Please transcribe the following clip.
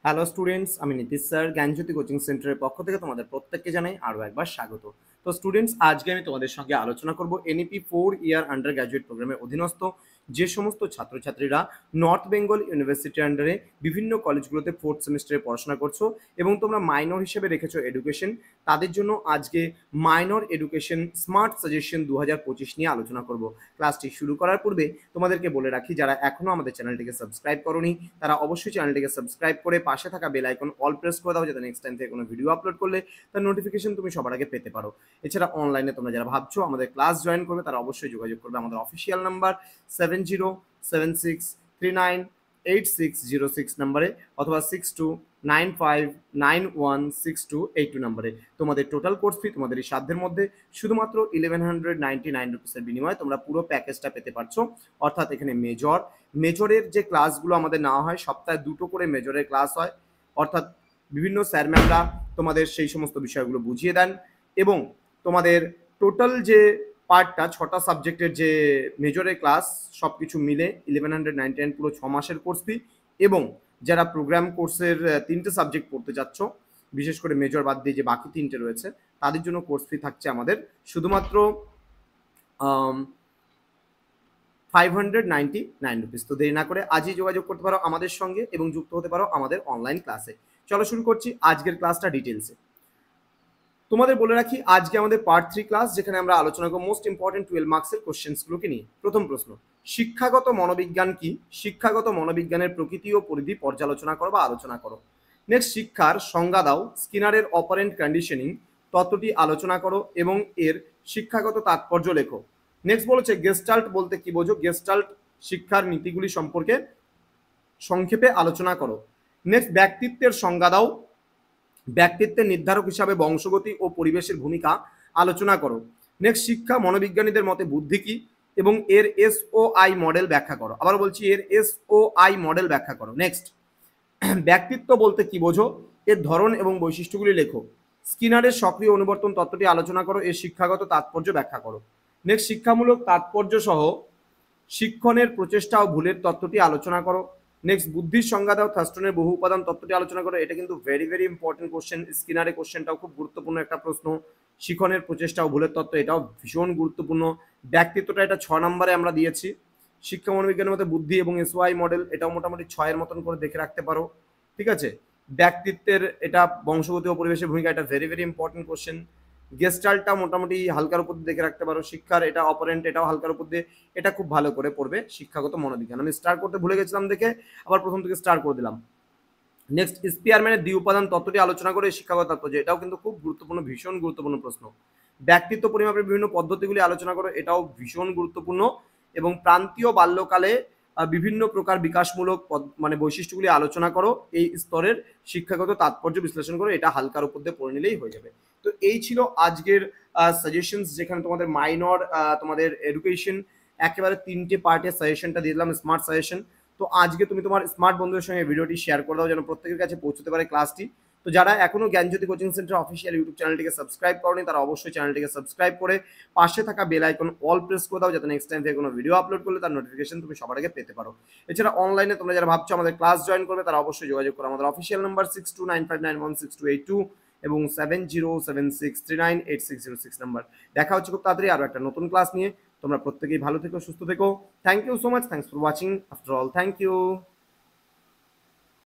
Hello students, আমি Nitish sir জ্ঞানজ্যোতি coaching সেন্টারের পক্ষ থেকে তোমাদের প্রত্যেককে জানাই আরও একবার স্বাগত। তো স্টুডেন্টস, আজকে আমি তোমাদের সঙ্গে আলোচনা করব এনইপি 4 ইয়ার আন্ডার গ্র্যাজুয়েট প্রোগ্রামের অধীনস্থ যে সমস্ত ছাত্রছাত্রীরা নর্থ বেঙ্গল ইউনিভার্সিটির আন্ডারে বিভিন্ন কলেজগুলোতে 4th সেমিস্টারে পড়াশোনা করছো এবং তোমরা মাইনর হিসেবে রেখেছো এডুকেশন, তাদের জন্য আজকে মাইনর এডুকেশন স্মার্ট সাজেশন 2025 নিয়ে আলোচনা করব। ক্লাসটি শুরু করার পূর্বে তোমাদেরকে বলে রাখি, যারা এখনও আমাদের চ্যানেলটিকে সাবস্ক্রাইব করোনি তারা অবশ্যই চ্যানেলটিকে সাবস্ক্রাইব করে পাশে থাকা বেল আইকন অল প্রেস করে দাও, যাতে নেক্সট টাইম থেকে কোনো ভিডিও আপলোড করলে তার নোটিফিকেশন তুমি সবার আগে পেতে পারো। এছাড়া অনলাইনে তোমরা যারা ভাবছো আমাদের ক্লাস জয়েন করবে তারা অবশ্যই যোগাযোগ করবে আমাদের অফিসিয়াল নাম্বার 7076398606 নাম্বারে অথবা 6295916282 নাম্বারে। তোমাদের টোটাল কোর্স ফি তোমাদের এই সাধ্যের মধ্যে শুধুমাত্র 1199 রুপিসের বিনিময়ে তোমরা পুরো প্যাকেজটা পেতে পারছো। অর্থাৎ এখানে মেজরের যে ক্লাসগুলো আমাদের নেওয়া হয়, সপ্তাহে 2টো করে মেজরের ক্লাস হয়, অর্থাৎ বিভিন্ন স্যার ম্যামরা তোমাদের সেই সমস্ত বিষয়গুলো বুঝিয়ে দেন এবং তোমাদের টোটাল যে পার্টটা 6টা সাবজেক্টের যে মেজরের ক্লাস সব কিছু মিলে 1199 পুরো 6 মাসের কোর্স ফি। এবং যারা প্রোগ্রাম কোর্সের 3টে সাবজেক্ট পড়তে যাচ্ছ, বিশেষ করে মেজর বাদ দিয়ে যে বাকি 3টে রয়েছে, তাদের জন্য কোর্স ফি থাকছে আমাদের শুধুমাত্র 599 রুপিস। তো দেরি না করে আজই যোগাযোগ করতে পারো আমাদের সঙ্গে এবং যুক্ত হতে পারো আমাদের অনলাইন ক্লাসে। চলো শুরু করছি আজকের ক্লাসটা ডিটেলসে। তোমাদের বলে রাখি, আজকে আমাদের পার্ট 3 ক্লাস, যেখানে আমরা আলোচনা করব মোস্ট ইম্পর্টেন্ট 12 মার্কসের কোশ্চেন্সগুলোকে নিয়ে। প্রথম প্রশ্ন, শিক্ষাগত মনোবিজ্ঞান কি? শিক্ষাগত মনোবিজ্ঞানের প্রকৃতি ও পরিধি পর্যালোচনা করো বা আলোচনা করো। নেক্সট, শিক্ষার সংজ্ঞা দাও। স্কিনারের অপারেন্ট কন্ডিশনিং তত্ত্বটি আলোচনা করো এবং এর শিক্ষাগত তাৎপর্য লেখো। নেক্সট বলেছে গেস্টাল্ট বলতে কি বোঝো? গেস্টাল্ট শিক্ষার নীতিগুলি সম্পর্কে সংক্ষেপে আলোচনা করো। নেক্সট, ব্যক্তিত্বের সংজ্ঞা দাও। ব্যক্তিত্বের নির্ধারক হিসাবে বংশগতি ও পরিবেশের ভূমিকা আলোচনা করো। নেক্সট, শিক্ষা মনোবিজ্ঞানীদের মতে বুদ্ধি কি এবং এর SOI মডেল ব্যাখ্যা করো। আবার বলছি, এর SOI মডেল ব্যাখ্যা করো। নেক্সট, ব্যক্তিত্ব বলতে কি বোঝো? এর ধরন এবং বৈশিষ্ট্যগুলি লেখো। স্কিনারের সক্রিয় অনুবর্তন তত্ত্বটি আলোচনা করো, এর শিক্ষাগত তাৎপর্য ব্যাখ্যা করো। নেক্সট, শিক্ষামূলক তাৎপর্য সহ শিক্ষণের প্রচেষ্টা ও ভুলের তত্ত্বটি আলোচনা করো। নেক্সট, বুদ্ধির সংজ্ঞা দাও। থার্স্টনের বহু উপাদান তত্ত্বটি আলোচনা করো। এটা কিন্তু ভেরি ইম্পর্টেন্ট কোশ্চেন। স্কিনারের কোশ্চেনটাও খুব গুরুত্বপূর্ণ একটা প্রশ্ন। শিক্ষণের প্রচেষ্টা ও ভুলের তত্ত্ব, এটাও ভীষণ গুরুত্বপূর্ণ। ব্যক্তিত্বটা এটা 6 নম্বরে আমরা দিয়েছি। শিক্ষা মনোবিজ্ঞানের মধ্যে বুদ্ধি এবং SOI মডেল, এটাও মোটামুটি 6-এর মতন করে দেখে রাখতে পারো। ঠিক আছে, ব্যক্তিত্বের এটা বংশগতি ও পরিবেশের ভূমিকা, এটা ভেরি ইম্পর্টেন্ট কোশ্চেন। গেস্টাল্টটা মোটামুটি হালকার উপর দেখে রাখতে পারো। শিক্ষার এটা অপারেন্ট, এটাও হালকার উপর দিয়ে, এটা খুব ভালো করে পড়বে। শিক্ষাগত মনোবিজ্ঞান আমি স্টার করতে ভুলে গেছিলাম দেখে আবার প্রথম থেকে স্টার করে দিলাম। নেক্সট, স্পিয়ারম্যানের দ্বি উপাদান তত্ত্বটি আলোচনা করে শিক্ষাগত তাৎপর্য, এটাও কিন্তু খুব গুরুত্বপূর্ণ, ভীষণ গুরুত্বপূর্ণ প্রশ্ন। ব্যক্তিত্ব পরিমাপের বিভিন্ন পদ্ধতিগুলি আলোচনা করো, এটাও ভীষণ গুরুত্বপূর্ণ। এবং প্রান্তীয় বাল্যকালে বিভিন্ন প্রকার বিকাশমূলক মানে বৈশিষ্ট্যগুলি আলোচনা করো। এই স্তরের শিক্ষাগত তাৎপর্য বিশ্লেষণ করো, এটা হালকার উপর দিয়ে পড়ে নিলেই হয়ে যাবে। তো এই ছিল আজকের সাজেশনস, যেখানে তোমাদের মাইনর তোমাদের এডুকেশন একেবারে 3টে পার্টের সাজেশনটা দিয়ে দিলাম, স্মার্ট সাজেশন। তো আজকে তুমি তোমার স্মার্ট বন্ধুদের সঙ্গে ভিডিওটি শেয়ার করে দাও, যেন প্রত্যেকের কাছে পৌঁছতে পারে ক্লাসটি। তো যারা এখনো জ্ঞানজ্যোতি কোচিং সেন্টার অফিসিয়াল ইউটিউব চ্যানেলটিকে সাবস্ক্রাইব করনি তারা অবশ্যই চ্যানেলটিকে সাবস্ক্রাইব করে পাশে থাকা বেল আইকন অল প্রেস করে দাও, যাতে নেক্সট টাইম থেকে কোনো ভিডিও আপলোড করলে তার নোটিফিকেশন তুমি সবার আগে পেতে পারো। এছাড়া অনলাইনে তোমরা যারা ভাবছো আমাদের ক্লাস জয়েন করবে তারা অবশ্যই যোগাযোগ করো আমাদের অফিসিয়াল নাম্বার 6295916282 এবং 7076398606 নাম্বার। দেখা হচ্ছে খুব তাড়াতাড়ি আরও একটা নতুন ক্লাস নিয়ে। তোমরা প্রত্যেকেই ভালো থেকো, সুস্থ থেকো। Thank you so much. Thanks for watching. After all, thank you.